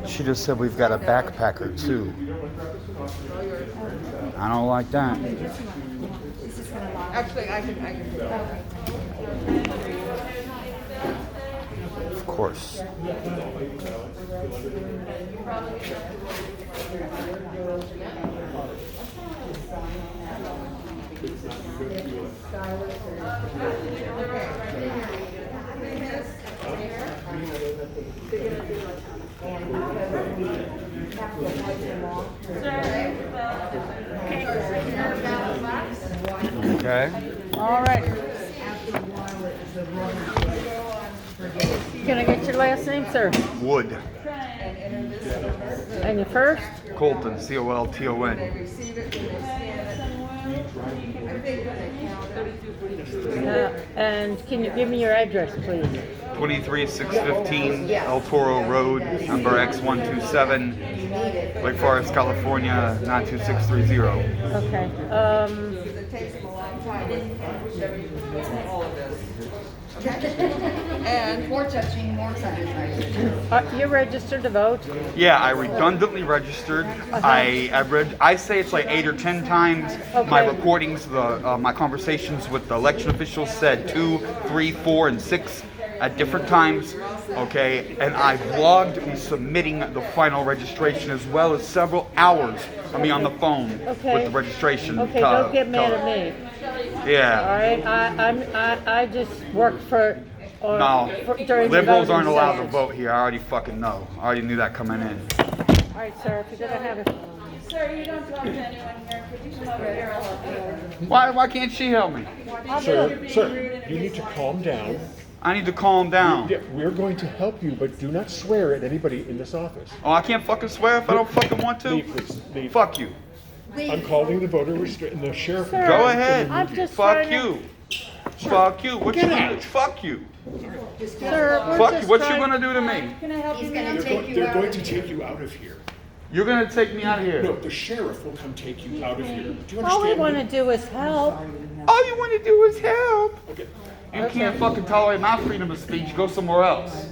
She just said we've got a backpacker too. I don't like that. Actually, I can do that. Of course. Okay. All right. Can I get your last name, sir? Wood. And your first? Colton. Colton. And can you give me your address, please? 23615 El Toro Road, number X127, Lake Forest, California, 92630. Okay. It takes them a long time. All of this. And more touching, more sanitizing. You're registered to vote? Yeah, I redundantly registered. I say it's like 8 or 10 times. Okay. My recordings, my conversations with the election officials said 2, 3, 4, and 6 at different times. Okay, and I vlogged me submitting the final registration as well as several hours of me on the phone with the registration. Okay, don't get mad at me. Yeah. All right, I just work for. No, during liberals the aren't allowed to session. vote here. I already fucking know. I already knew that coming in. All right, sir, if you're gonna have it. Sir, you don't talk to anyone here. Could you come over here? I'll help you. Why can't she help me? Sir, you need to calm down. I need to calm down. Yeah, we're going to help you, but do not swear at anybody in this office. Oh, I can't fucking swear if I don't fucking want to? Leave, please. Leave. Fuck you. I'm calling the voter restriction. The sheriff. Sir, Go ahead. I'm just Fuck trying you. Fuck you. What you Get gonna do? out. Fuck you. Sir, we're Fuck just you. What you trying- gonna do to me? Can I help you, gonna ma'am? They're going to take you out of here. You're gonna take me out of here. No, the sheriff will come take you out of here. Do you All we understand? want me? to do is help. All you want to do is help. Okay. You can't fucking tolerate my freedom of speech. Go somewhere else.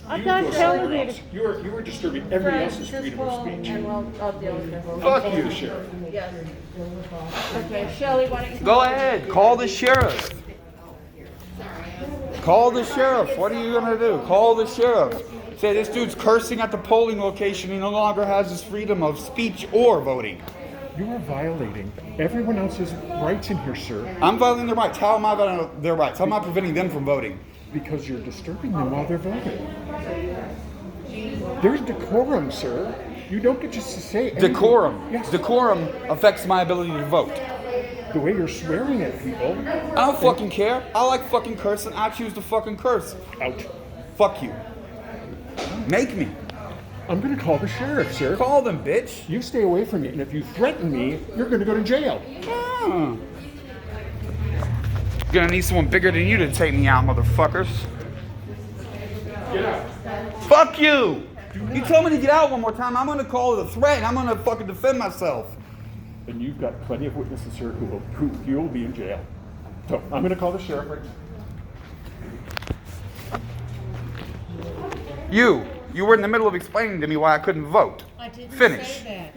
I'm You not go telling somewhere you else. to. You are disturbing everybody else's Just freedom call of speech. and I'll deal with it. Fuck Call you. the sheriff. Yes. Okay, Shelley, why don't you? Go ahead. Call the sheriff. Call the sheriff. What are you gonna do? Call the sheriff. Say this dude's cursing at the polling location. He no longer has his freedom of speech or voting. You are violating everyone else's rights in here, sir, I'm violating their rights. How am I violating their rights? How am I preventing them from voting? because you're disturbing them while they're voting. There's decorum, sir. You don't get just to say anything. Decorum. Yes. Decorum affects my ability to vote. The way you're swearing at people. I don't fucking care. I like fucking cursing. I choose to fucking curse. Out. Fuck you. Make me. I'm gonna call the sheriff, sir. Call them, bitch. You stay away from me, and if you threaten me, you're gonna go to jail. Ah. Gonna need someone bigger than you to take me out, motherfuckers. Get out. Fuck you! You told me to get out one more time. I'm gonna call it a threat and I'm gonna fucking defend myself. And you've got plenty of witnesses here who will prove you'll be in jail. So I'm gonna call the sheriff right now. You were in the middle of explaining to me why I couldn't vote. I didn't Finish. say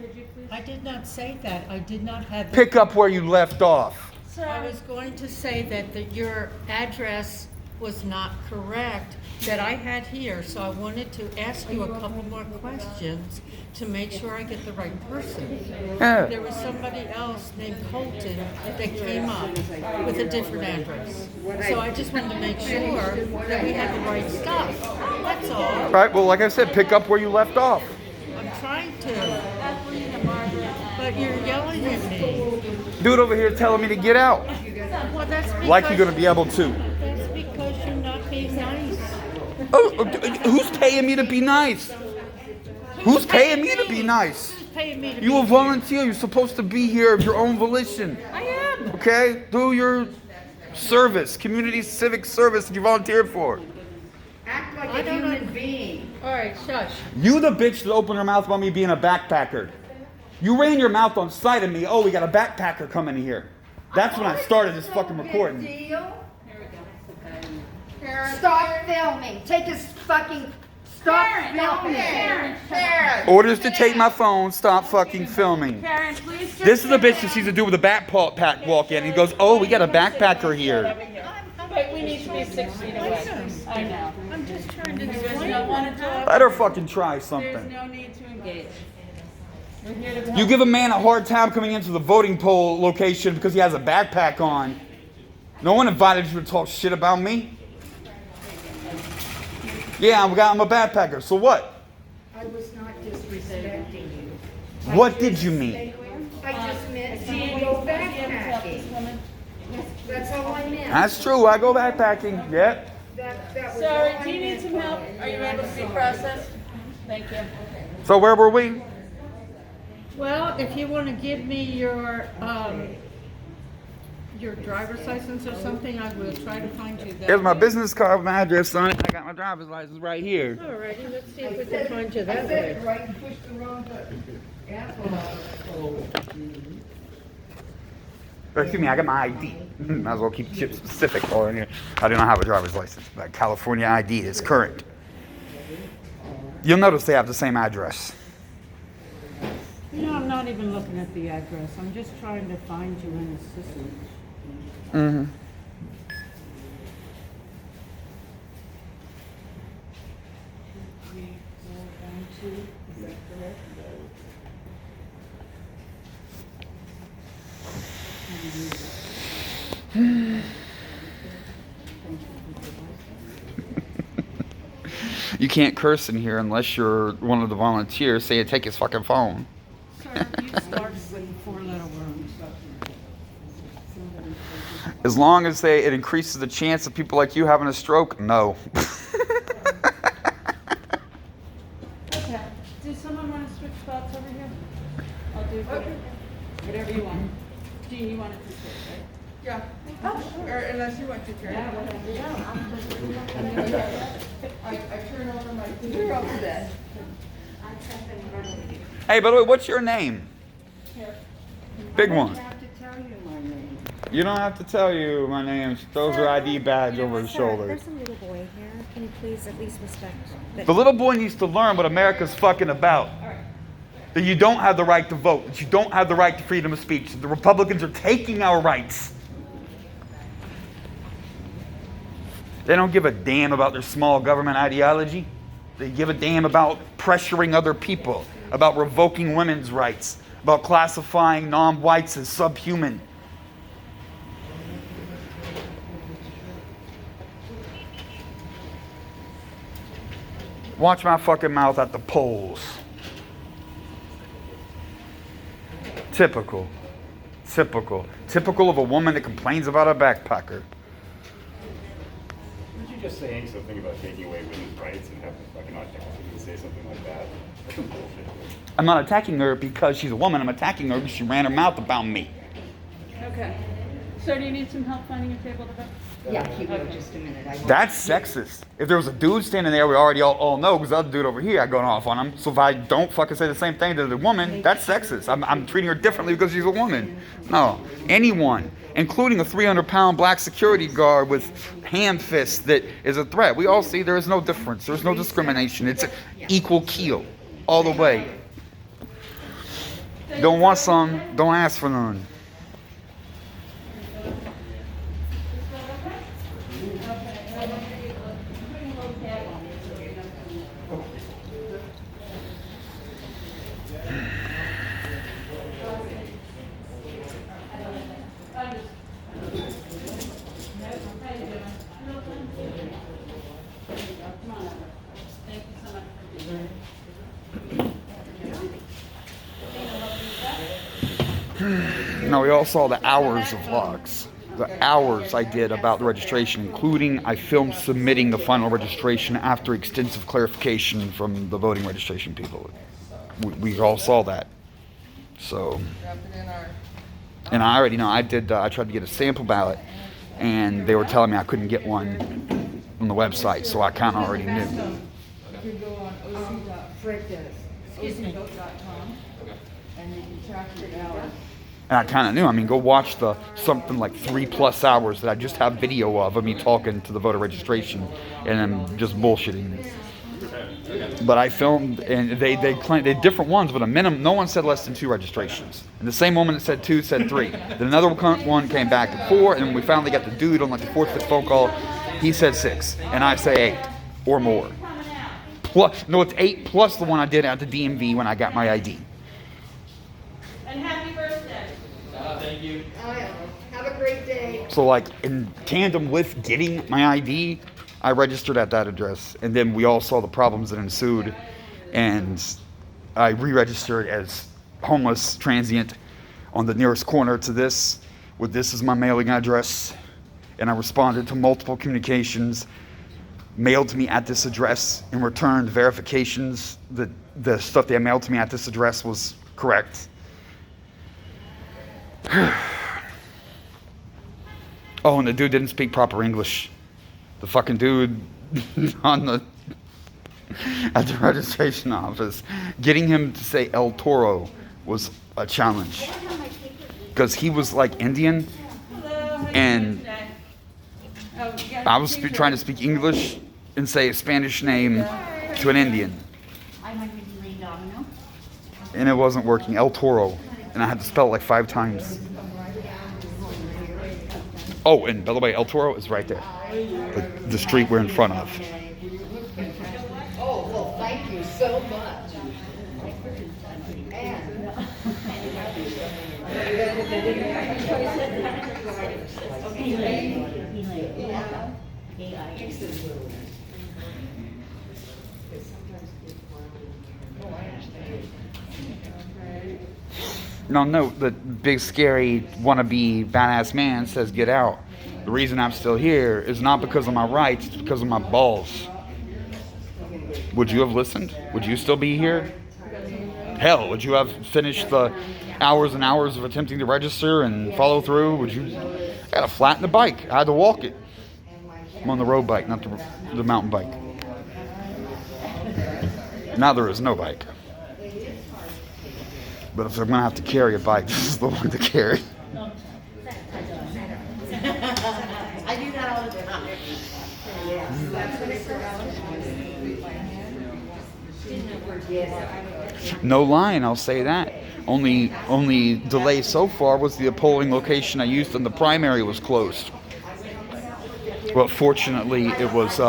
that. I did not say that. I did not have. Pick up where you left off. I was going to say that your address was not correct that I had here, so I wanted to ask you a couple more questions to make sure I get the right person. Yeah. There was somebody else named Colton that came up with a different address. So I just wanted to make sure that we had the right stuff. That's all. Right, well, like I said, pick up where you left off. I'm trying to. But you're yelling at me. Dude over here telling me to get out. Well, that's because, Like you're gonna be able to. That's because you're not being nice. Oh, who's paying me to be nice? Who's paying me to be nice? Who's paying me to You be a volunteer. You're supposed to be here of your own volition. I am. Okay? Do your service, community civic service that you volunteered for. Act like I a don't know. human being. All right, shush. You the bitch that opened her mouth about me being a backpacker. You ran your mouth on sight of me. Oh, we got a backpacker coming in here. That's when I started this fucking recording. Stop filming. Take his fucking Stop Karen, filming. Karen. Orders to take my phone. Stop fucking filming. Karen, please just. This is the bitch that sees a dude with a backpack walk in. He goes, "Oh, we got a backpacker here." But we need to be 6 feet away. I know. I'm just trying to You guys explain. don't want to talk? Let her fucking try There's something. no need to engage. We're here to You help. give a man a hard time coming into the voting poll location because he has a backpack on. No one invited you to talk shit about me. Yeah, I'm a backpacker. So what? I was not disrespecting you. What did you mean? I just meant to go backpacking. That's all I meant. That's true. I go backpacking. Yep. That was Sorry, all I do you need meant. some help? Are you able to be processed? Thank you. So where were we? Well, if you want to give me your driver's license or something, I will try to find you that. Here's my business card with my address on it. I got my driver's license right here. Alrighty, let's see if we can find you that I way. said it right and pushed the wrong button. Excuse me, I got my ID. Might as well keep shit specific or in here. I do not have a driver's license, but California ID is current. You'll notice they have the same address. You know, I'm not even looking at the address. I'm just trying to find you in the system. Mm-hmm. You can't curse in here unless you're one of the volunteers. Say, take his fucking phone. Sir, you started with 4 letter words. As long as it increases the chance of people like you having a stroke, no. Okay. Does someone want to switch spots over here? I'll do whatever you want. Jean, you wanted to switch, right? Yeah. Or unless you want to, Karen. I turn over my computer over that. Hey, by the way, what's your name? Big one. I have to tell you my name. You don't have to tell you my name. She throws her ID badge over his Sir, shoulder. there's a little boy here. Can you please at least respect that? The little boy needs to learn what America's fucking about. That you don't have the right to vote. That you don't have the right to freedom of speech. That the Republicans are taking our rights. They don't give a damn about their small government ideology. They give a damn about pressuring other people, about revoking women's rights, about classifying non-whites as subhuman. Watch my fucking mouth at the polls. Typical. Typical. Typical of a woman that complains about a backpacker. Weren't you just saying something about taking away women's rights and have the fucking audacity to say something like that? That's some bullshit. I'm not attacking her because she's a woman. I'm attacking her because she ran her mouth about me. Okay. So do you need some help finding a table to vote? Yeah, he will just a minute. That's sexist. If there was a dude standing there, we already all know, because the other dude over here, I going off on him. So if I don't fucking say the same thing to the woman, that's sexist. I'm treating her differently because she's a woman. No. Anyone, including a 300-pound black security guard with hand fists that is a threat. We all see there is no difference. There's no discrimination. It's equal keel all the way. Don't want some, don't ask for none. No, we all saw the hours of vlogs. The hours I did about the registration, including I filmed submitting the final registration after extensive clarification from the voting registration people. We all saw that. So, and I already know, I tried to get a sample ballot, and they were telling me I couldn't get one on the website, so I kind of already knew. You go on oc.vote.com and you can track your hours. And I kind of knew. I mean, go watch the something like 3+ hours that I just have video of me talking to the voter registration, and I'm just bullshitting. But I filmed, and they claimed they different ones, but a minimum. No one said less than 2 registrations. And the same woman that said 2 said 3. Then another one came back at 4, and we finally got the dude on like the 4th, 5th phone call. He said 6, and I say 8 or more. Plus, no, it's 8 plus the one I did at the DMV when I got my ID. And happy birthday. Thank you. Have a great day. So like in tandem with getting my ID, I registered at that address, and then we all saw the problems that ensued, and I re-registered as homeless transient on the nearest corner to this, with this as my mailing address, and I responded to multiple communications mailed to me at this address and returned verifications that the stuff they mailed to me at this address was correct. Oh, and the dude didn't speak proper English. The fucking dude at the registration office, getting him to say El Toro was a challenge. Because he was like Indian, and I was trying to speak English and say a Spanish name to an Indian. And it wasn't working. El Toro. And I had to spell it like 5 times. Oh, and by the way, El Toro is right there. The street we're in front of. Oh, well, thank you so much. Now note that big scary wannabe badass man says get out. The reason I'm still here is not because of my rights, it's because of my balls. Would you have listened? Would you still be here? Hell, would you have finished the hours and hours of attempting to register and follow through? Would you? I had to flatten the bike. I had to walk it. I'm on the road bike, not the mountain bike. Now there is no bike. But if I'm going to have to carry a bike, this is the one to carry. I do that all the time. No lying, I'll say that. Only delay so far was the polling location I used in the primary was closed. Well, fortunately, it was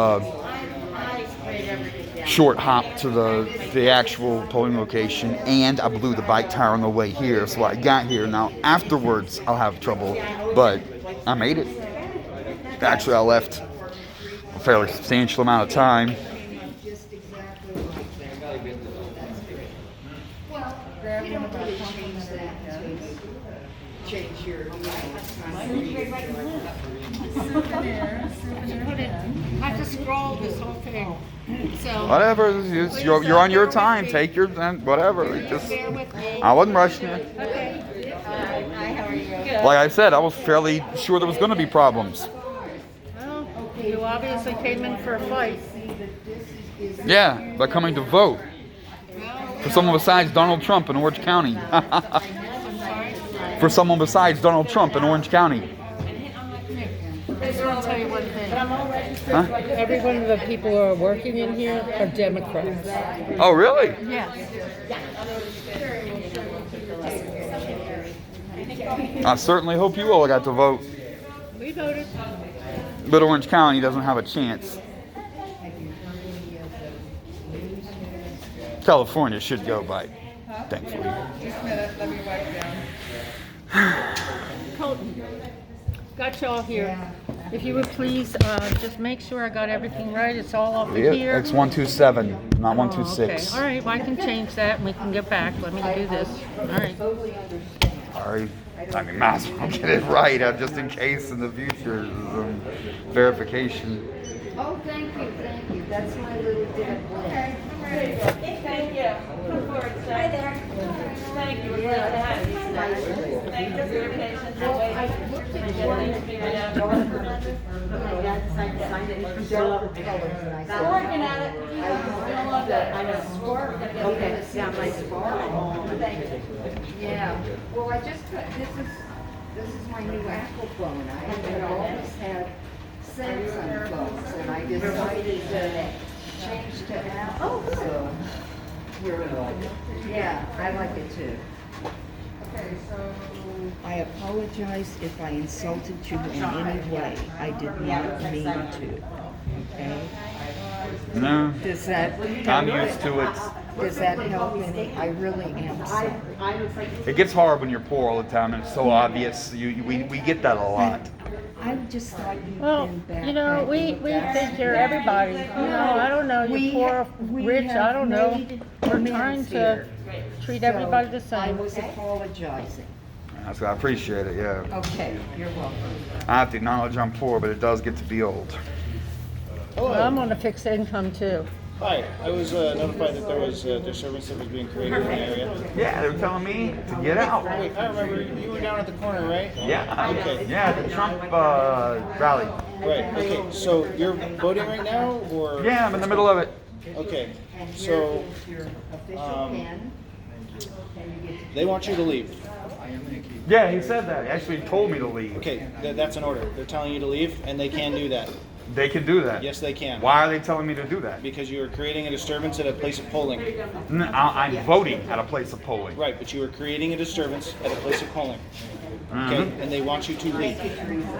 short hop to the actual polling location, and I blew the bike tire on the way here, so I got here. Now, afterwards, I'll have trouble, but I made it. Actually, I left a fairly substantial amount of time. You don't really change that to change your I have to scroll this whole thing. So Whatever, you're on your time. Take your whatever. Just, bear with me. I wasn't rushing you. Okay. Hi, how are you? Like I said, I was fairly sure there was going to be problems. Well, you obviously came in for a fight. Yeah, by coming to vote for someone besides Donald Trump in Orange County. For someone besides Donald Trump in Orange County. I just want to tell you one thing. Huh? Every one of the people who are working in here are Democrats. Oh, really? Yes. I certainly hope you all got to vote. We voted. But Orange County doesn't have a chance. California should go by, thankfully. Just a minute, let me wipe down. Colton, got y'all here. If you would please just make sure I got everything right. It's all up Yeah, here. it's 127, not Oh, 126. okay. All right, well, I can change that and we can get back. Let me do this. All right. All right. I mean, might as well get it right, just in case in the future, verification. Oh, thank you. That's my little dead leg. Thank you. Look forward to Hi it. there. Thank you. We're glad to have you. Thank you for your patience and waiting. looked And at get one things figured out. My dad decided to sign it for Colors, and I We're said, working at it. We don't love that. I know. Okay, yeah, my yeah. Well, I just got, this is my new Apple phone. I had always had Samsung phones, and I decided to change Oh, good. So, yeah, I like it too. Okay, so. I apologize if I insulted you in any way. I did not mean to. Okay? No, Does that I'm help? used to it. Does that help any? I really am sorry. It gets hard when you're poor all the time, and it's so obvious. We get that a lot. I just thought you'd Well, been back. you know, we take care of everybody. You know, I don't know, We you're poor, ha- we rich, I have don't know. made We're amends trying to here. treat So, everybody the I same. was apologizing. That's I appreciate it. Yeah, Okay, you're welcome. I have to acknowledge I'm poor, but it does get to be old. Well, I'm on a fixed income too. Hi, I was notified that there was a disturbance that was being created in the area. Yeah, they were telling me to get out. Wait, I remember you were down at the corner, right? Yeah, Okay. yeah, the Trump rally. Right, okay, so you're voting right now, or? Yeah, I'm in the middle of it. Okay, so, they want you to leave. Yeah, he said that. He actually told me to leave. Okay, that's an order. They're telling you to leave, and they can do that. They can do that. Yes, they can. Why are they telling me to do that? Because you are creating a disturbance at a place of polling. I'm voting at a place of polling. Right, but you are creating a disturbance at a place of polling. Okay, and they want you to leave.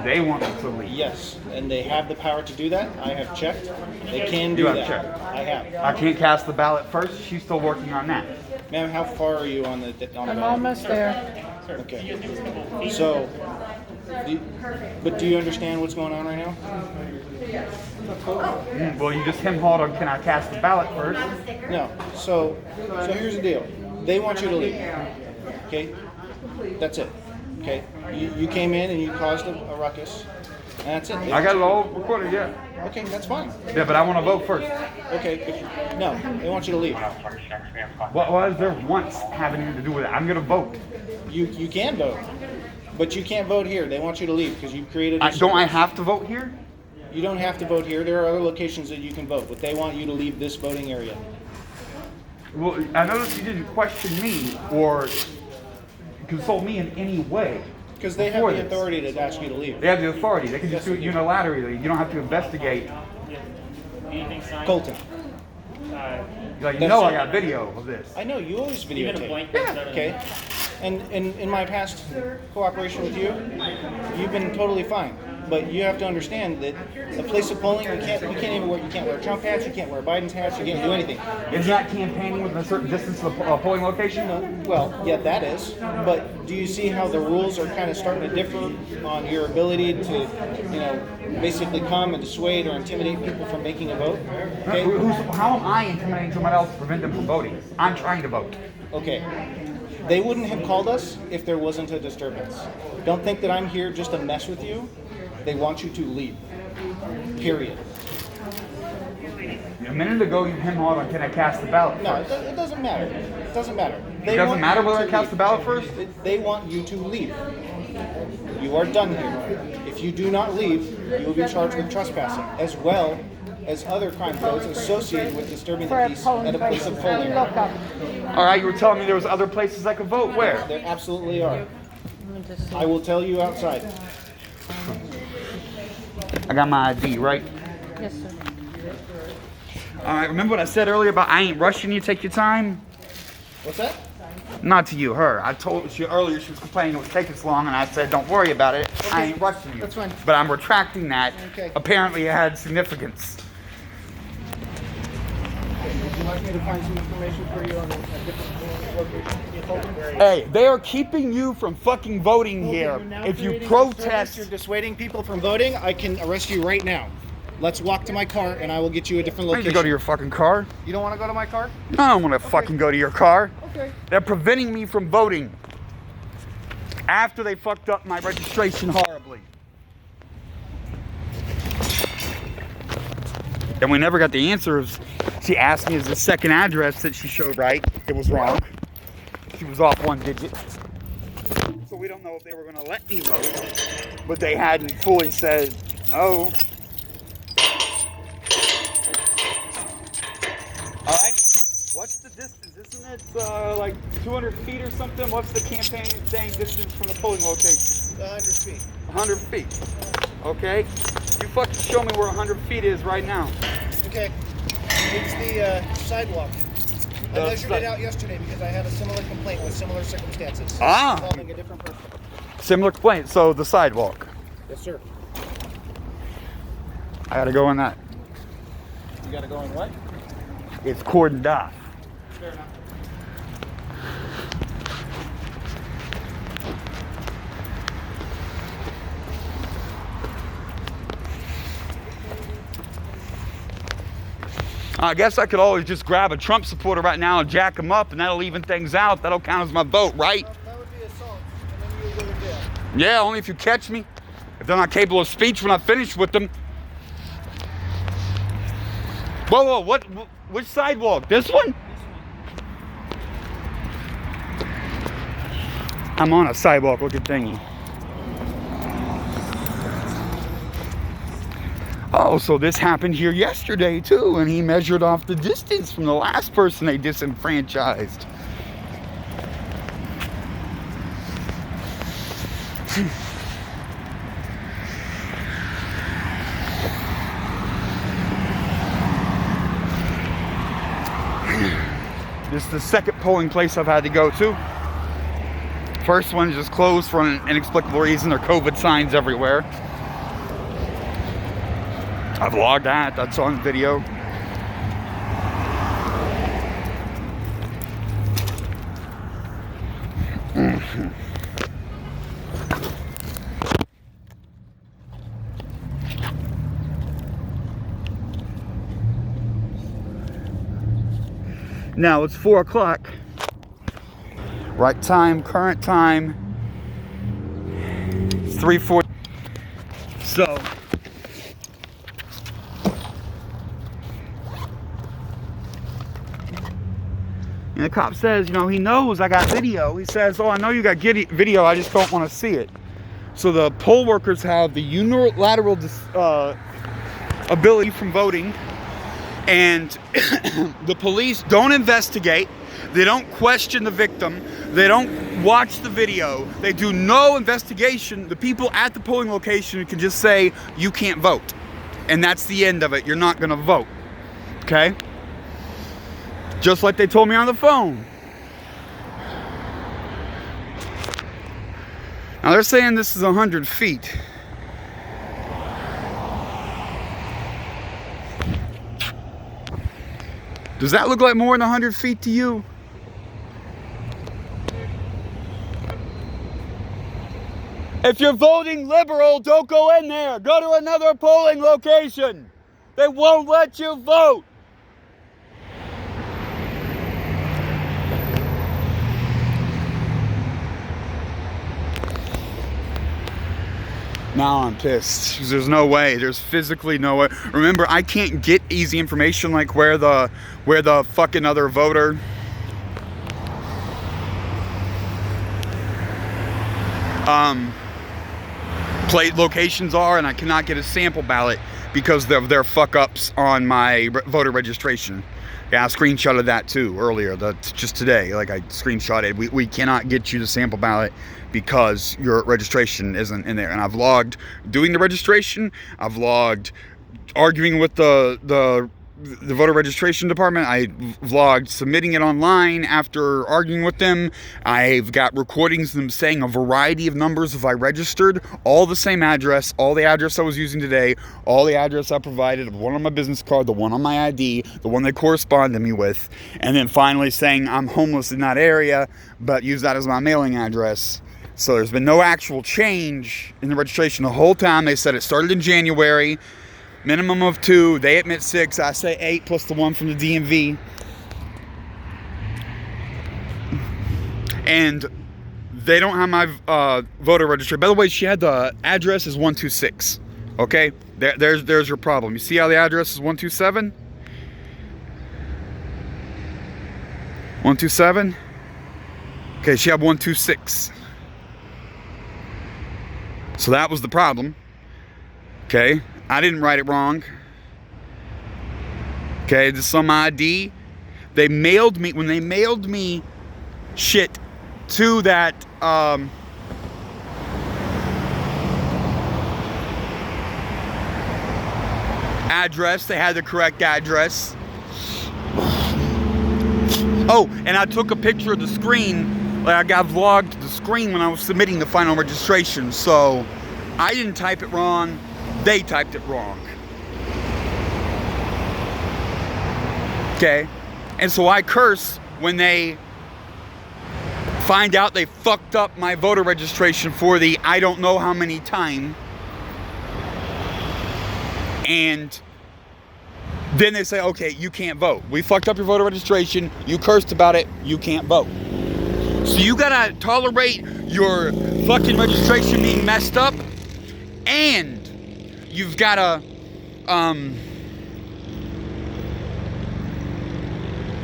They want me to leave. Yes, and they have the power to do that. I have checked. They can do You have that. checked. I have. I can't cast the ballot first. She's still working on that. Ma'am, how far are you on the I'm ballot? almost there. Okay. So, do you understand what's going on right now? Well, you just hem-hawed on, can I cast the ballot first? No. So here's the deal. They want you to leave. Okay? That's it. Okay? You came in and you caused a ruckus. And that's it. I got it all recorded, yeah. Okay, that's fine. Yeah, but I want to vote first. Okay, but no, they want you to leave. What is there once having anything to do with it? I'm going to vote. You can vote, but you can't vote here. They want you to leave because you've created. Don't I have to vote here? You don't have to vote here. There are other locations that you can vote, but they want you to leave this voting area. Well, I noticed you didn't question me or consult me in any way. Because they have before the this. authority to ask you to leave. They have the authority. They can just do it unilaterally. You don't have to investigate. Colton, Like, you know I got video of this. I know you always videotape. Okay. And in my past cooperation with you, you've been totally fine. But you have to understand that a place of polling, you can't wear Trump hats, you can't wear Biden's hats, you can't do anything. Is that campaigning within a certain distance of the polling location? Well, yeah, that is. But do you see how the rules are kind of starting to differ on your ability to, basically come and dissuade or intimidate people from making a vote? Okay. How am I intimidating someone else to prevent them from voting? I'm trying to vote. Okay. They wouldn't have called us if there wasn't a disturbance. Don't think that I'm here just to mess with you. They want you to leave. Period. A minute ago, you hem-hawed on can I cast the ballot No, first? it doesn't matter. It doesn't matter. It doesn't matter whether I cast the ballot first? They want you to leave. You are done here. If you do not leave, you will be charged with trespassing, as well as other crime codes associated with disturbing the peace at a place of polling. Look up. All right, you were telling me there was other places I could vote. Where? There absolutely are. Let me just see. I will tell you outside. I got my ID, right? Yes, sir. All right, remember what I said earlier about I ain't rushing you, take your time? What's that? Not to you, her. I told you earlier she was complaining it was taking so long, and I said, don't worry about it. I ain't rushing you. That's fine. But I'm retracting that. Okay. Apparently it had significance. Would you like me to find some information for you on a different location? Hey, they are keeping you from fucking voting here. If you protest... You're dissuading people from voting, I can arrest you right now. Let's walk to my car and I will get you a different I need location. to go to your fucking car. You don't want to go to my car? I don't want to fucking go to your car. Okay. They're preventing me from voting after they fucked up my registration horribly. And we never got the answers. She asked me is the second address that she showed right. It was wrong. She was off one digit. So we don't know if they were going to let me vote, but they hadn't fully said no. All right. What's the distance? Isn't it like 200 feet or something? What's the campaign saying distance from the polling location? 100 feet. 100 feet. Okay. You fucking show me where 100 feet is right now. Okay. It's the sidewalk. I measured it out yesterday because I had a similar complaint with similar circumstances. Involving a different person. Similar complaint. So the sidewalk. Yes, sir. I gotta go on that. You gotta go in what? It's cordoned off. Fair enough. I guess I could always just grab a Trump supporter right now and jack him up, and that'll even things out. That'll count as my vote, right? That would be assault, and then you would go to jail. Yeah, only if you catch me. If they're not capable of speech when I finish with them. Whoa, which sidewalk? This one? I'm on a sidewalk, look at thingy. Oh, so this happened here yesterday too, and he measured off the distance from the last person they disenfranchised. This is the second polling place I've had to go to. First one just closed for an inexplicable reason. There are COVID signs everywhere. I've logged that. That's on video. Now it's 4 o'clock. Right time, current time. It's 3:40. So and the cop says, you know, he knows I got video. He says, oh, I know you got video, I just don't want to see it. So the poll workers have the unilateral ability from voting, and the police don't investigate. They don't question the victim. They don't watch the video. They do no investigation. The people at the polling location can just say, you can't vote. And that's the end of it. You're not going to vote. Okay? Just like they told me on the phone. Now they're saying this is 100 feet. Does that look like more than 100 feet to you? If you're voting liberal, don't go in there. Go to another polling location. They won't let you vote. Now I'm pissed because there's no way. There's physically no way. Remember, I can't get easy information like where the fucking other voter plate locations are, and I cannot get a sample ballot because of their fuck ups on my voter registration. Yeah, I screenshotted that too earlier. That's just today. Like I screenshotted. We cannot get you the sample ballot because your registration isn't in there. And I've logged doing the registration. I've logged arguing with the voter registration department. I vlogged submitting it online after arguing with them. I've got recordings of them saying a variety of numbers if I registered, all the same address, all the address I was using today, all the address I provided, the one on my business card, the one on my ID, the one they correspond to me with, and then finally saying I'm homeless in that area, but use that as my mailing address. So there's been no actual change in the registration the whole time. They said it started in January. Minimum of 2, they admit 6, I say 8 plus the one from the DMV. And they don't have my voter registry. By the way, she had the address is 126. Okay? There's your problem. You see how the address is 127? 127? Okay, she had 126. So that was the problem. Okay? I didn't write it wrong. Okay, this is some ID. They mailed me, when they mailed me shit to that address, they had the correct address. Oh, and I took a picture of the screen. Like I got vlogged the screen when I was submitting the final registration. So I didn't type it wrong. They typed it wrong. Okay? And so I curse when they find out they fucked up my voter registration for the I don't know how many time. And then they say, okay, you can't vote. We fucked up your voter registration. You cursed about it. You can't vote. So you gotta tolerate your fucking registration being messed up, and you've gotta,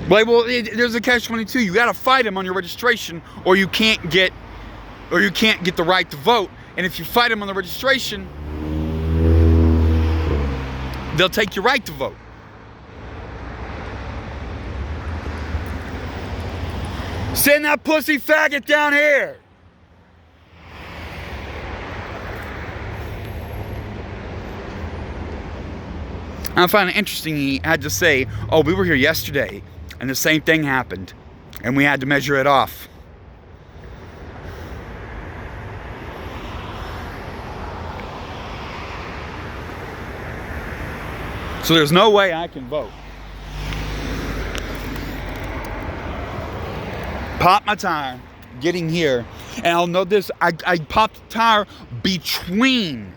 there's a catch-22. You gotta fight them on your registration, or you can't get the right to vote. And if you fight them on the registration, they'll take your right to vote. Send that pussy faggot down here. I find it interesting he had to say, oh, we were here yesterday and the same thing happened and we had to measure it off. So there's no way I can vote. Pop my tire, getting here, and I'll know this, I popped the tire between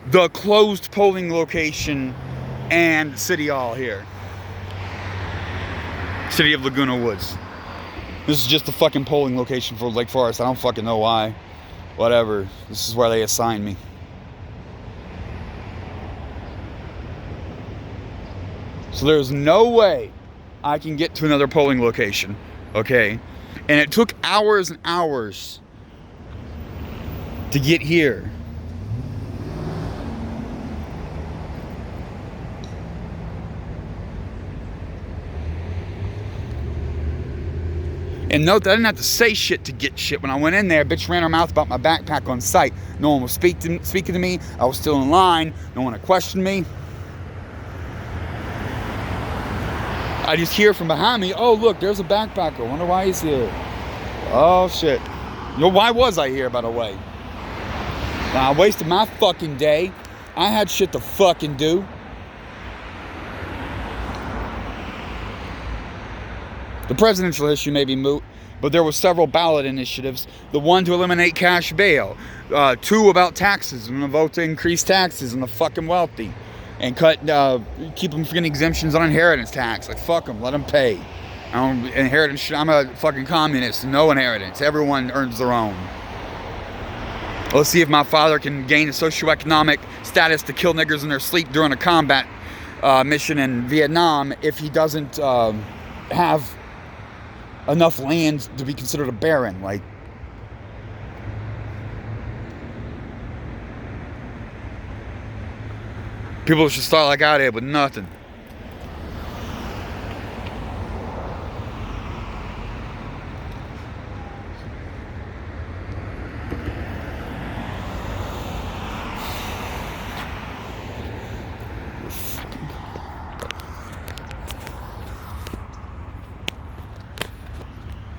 the closed polling location and City Hall here. City of Laguna Woods. This is just the fucking polling location for Lake Forest. I don't fucking know why. Whatever. This is where they assigned me. So there's no way I can get to another polling location. Okay? And it took hours and hours to get here. And note that I didn't have to say shit to get shit. When I went in there, bitch ran her mouth about my backpack on site. No one was speaking to me. I was still in line. No one had questioned me. I just hear from behind me, oh, look, there's a backpacker. I wonder why he's here. Oh, shit. You know, why was I here, by the way? Now, I wasted my fucking day. I had shit to fucking do. The presidential issue may be moot, but there were several ballot initiatives. The one to eliminate cash bail. Two about taxes. I'm going to vote to increase taxes on the fucking wealthy. And keep them from getting exemptions on inheritance tax. Like, fuck them, let them pay. I don't inheritance. I'm a fucking communist. No inheritance. Everyone earns their own. Let's see if my father can gain a socioeconomic status to kill niggers in their sleep during a combat mission in Vietnam if he doesn't have enough land to be considered a baron. Like, people should start like I did with nothing.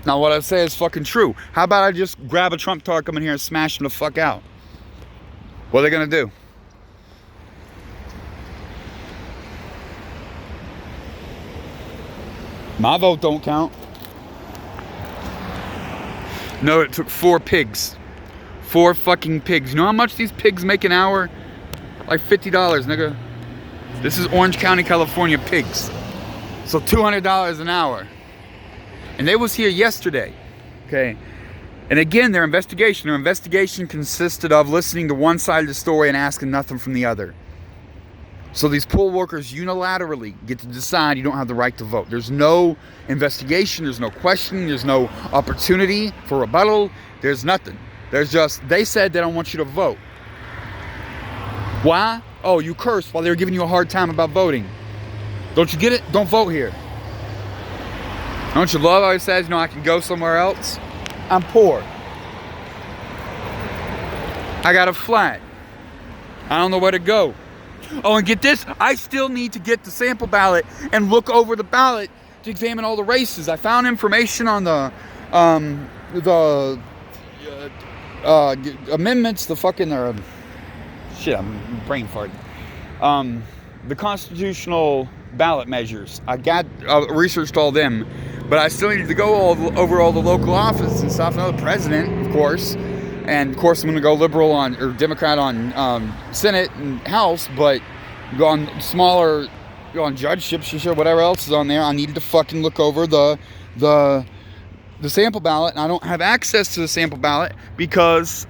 Now what I say is fucking true. How about I just grab a Trump tar, come in here and smash him the fuck out? What are they gonna do? My vote don't count. No, it took 4 pigs. 4 fucking pigs. You know how much these pigs make an hour? Like $50, nigga. This is Orange County, California pigs. So $200 an hour. And they was here yesterday. Okay. And again, their investigation consisted of listening to one side of the story and asking nothing from the other. So these poll workers unilaterally get to decide you don't have the right to vote. There's no investigation, there's no questioning, there's no opportunity for rebuttal, there's nothing. There's just, they said they don't want you to vote. Why? Oh, you cursed while they were giving you a hard time about voting. Don't you get it? Don't vote here. Don't you love how he says, you know, I can go somewhere else? I'm poor. I got a flat. I don't know where to go. Oh, and get this, I still need to get the sample ballot and look over the ballot to examine all the races. I found information on the amendments, the fucking shit. I'm brain farting. The constitutional ballot measures. I got researched all them, but I still needed to go over all the local offices and stuff. I know the president, of course, and of course I'm going to go liberal on or Democrat on Senate and House, but go on smaller, go on judgeships and shit, whatever else is on there. I needed to fucking look over the sample ballot, and I don't have access to the sample ballot because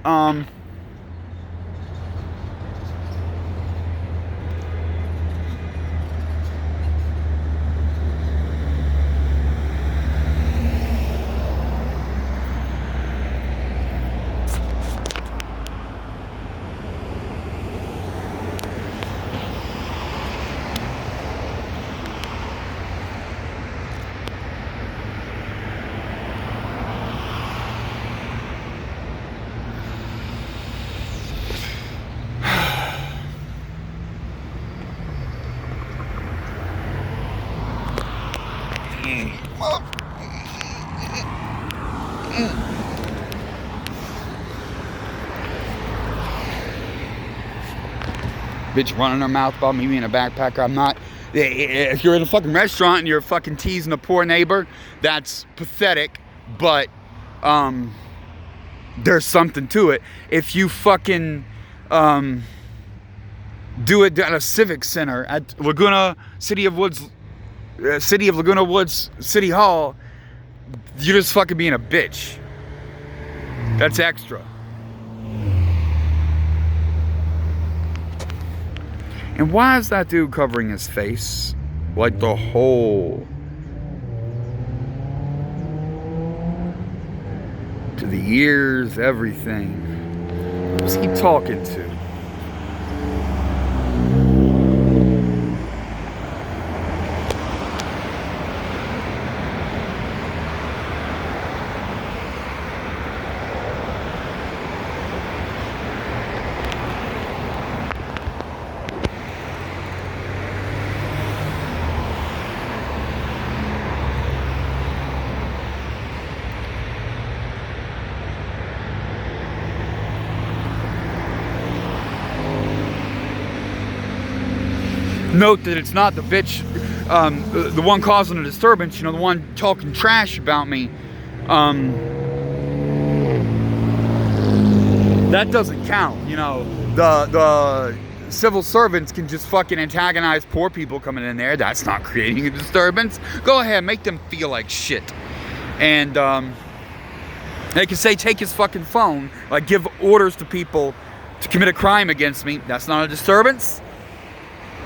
bitch running her mouth about me being a backpacker. I'm not. If you're in a fucking restaurant and you're fucking teasing a poor neighbor, that's pathetic, but there's something to it. If you fucking do it at a civic center at City of Laguna Woods City Hall, you're just fucking being a bitch. That's extra. And why is that dude covering his face? Like the whole... to the ears, everything. Who's he talking to? Note that it's not the bitch, the one causing a disturbance, the one talking trash about me. That doesn't count, the civil servants can just fucking antagonize poor people coming in there. That's not creating a disturbance. Go ahead, make them feel like shit. And they can say, take his fucking phone, like give orders to people to commit a crime against me. That's not a disturbance.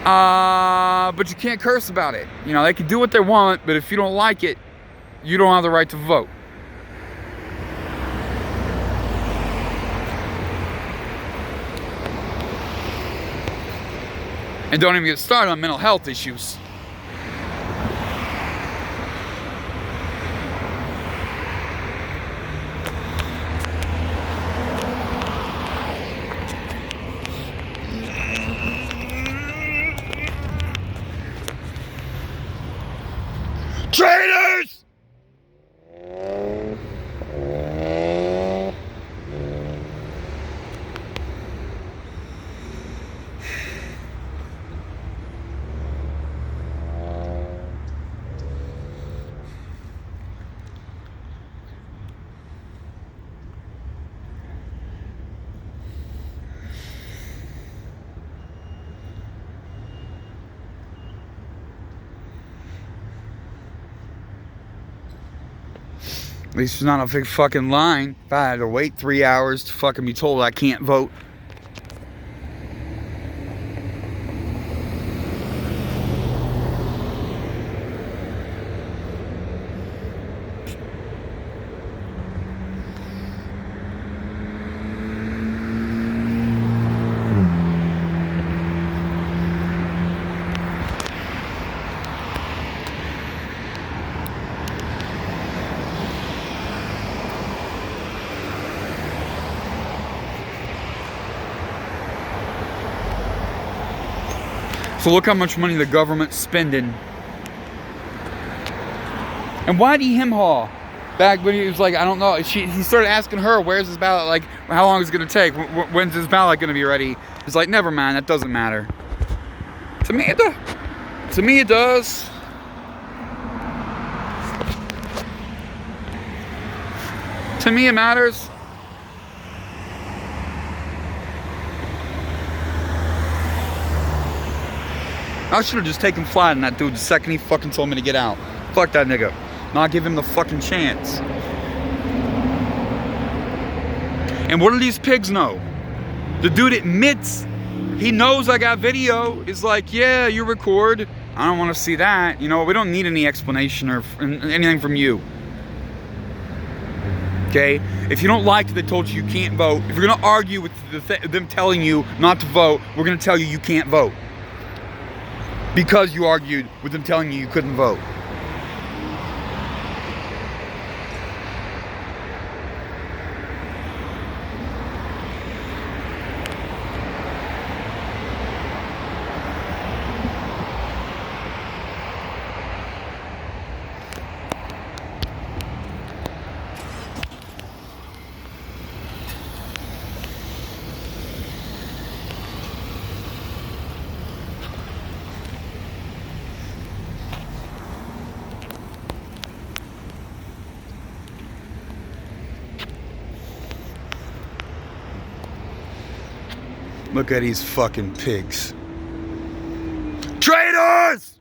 But you can't curse about it. They can do what they want, but if you don't like it, you don't have the right to vote. And don't even get started on mental health issues. Traitors! At least there's not a big fucking line. If I had to wait 3 hours to fucking be told I can't vote. So look how much money the government's spending And why did he haul? Back when he was like, I don't know, he started asking her, where's his ballot, like, how long is it gonna take? When's his ballot gonna be ready? He's like, never mind, that doesn't matter. To me, it does. To me, it does. To me, it matters. I should have just taken flight on that dude the second he fucking told me to get out. Fuck that nigga. Not give him the fucking chance. And what do these pigs know? The dude admits he knows I got video. He's like, yeah, you record. I don't want to see that. You know, we don't need any explanation or anything from you. Okay? If you don't like that they told you you can't vote, if you're going to argue with them telling you not to vote, we're going to tell you you can't vote. Because you argued with them telling you you couldn't vote. Look at these fucking pigs. Traitors!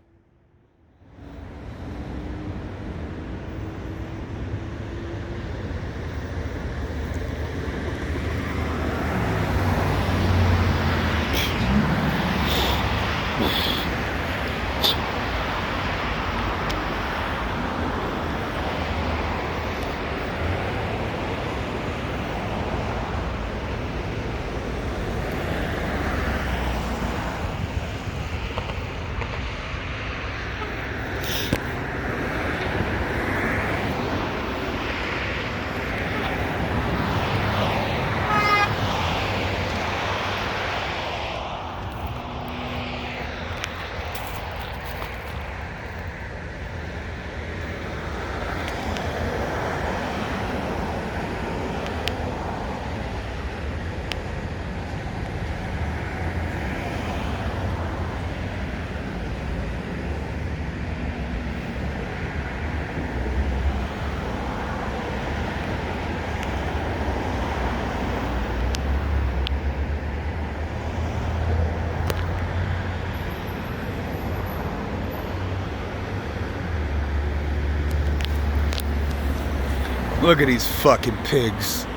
Look at these fucking pigs.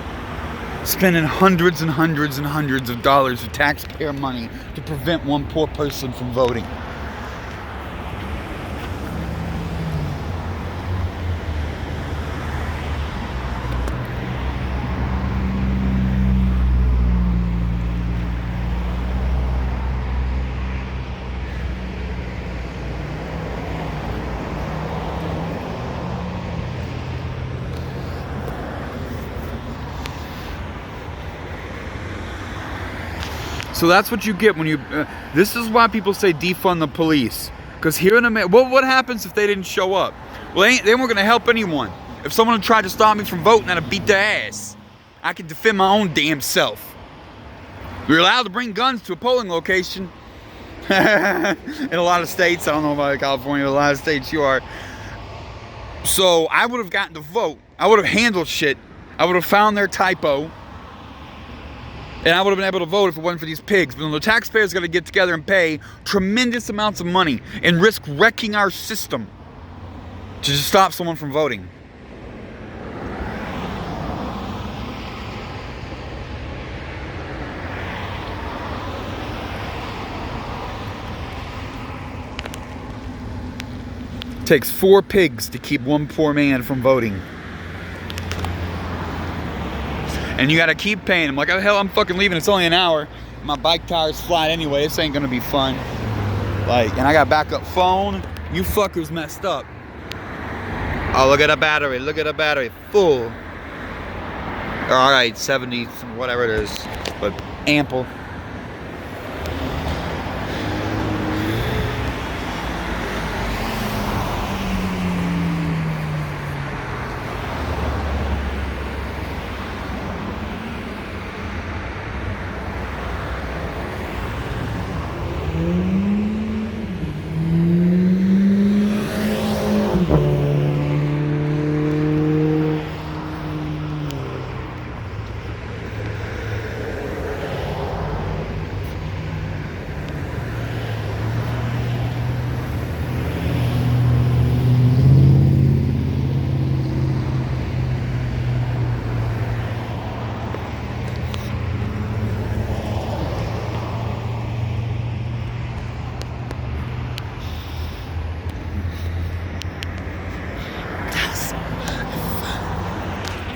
Spending hundreds and hundreds and hundreds of dollars of taxpayer money to prevent one poor person from voting. So that's what you get when you, this is why people say defund the police. Because here in America, what happens if they didn't show up? Well, they weren't going to help anyone. If someone tried to stop me from voting, I'd beat their ass. I could defend my own damn self. You're allowed to bring guns to a polling location. In a lot of states, I don't know about California, but a lot of states you are. So I would have gotten to vote. I would have handled shit. I would have found their typo. And I would have been able to vote if it wasn't for these pigs. But the taxpayers got to get together and pay tremendous amounts of money and risk wrecking our system to just stop someone from voting. It takes 4 pigs to keep one poor man from voting. And you gotta keep paying them. Like, how the hell I'm fucking leaving? It's only an hour. My bike tire's flat anyway. This ain't gonna be fun. Like, and I got backup phone. You fuckers messed up. Oh, look at the battery. Look at the battery. Full. Alright, 70, whatever it is. But ample.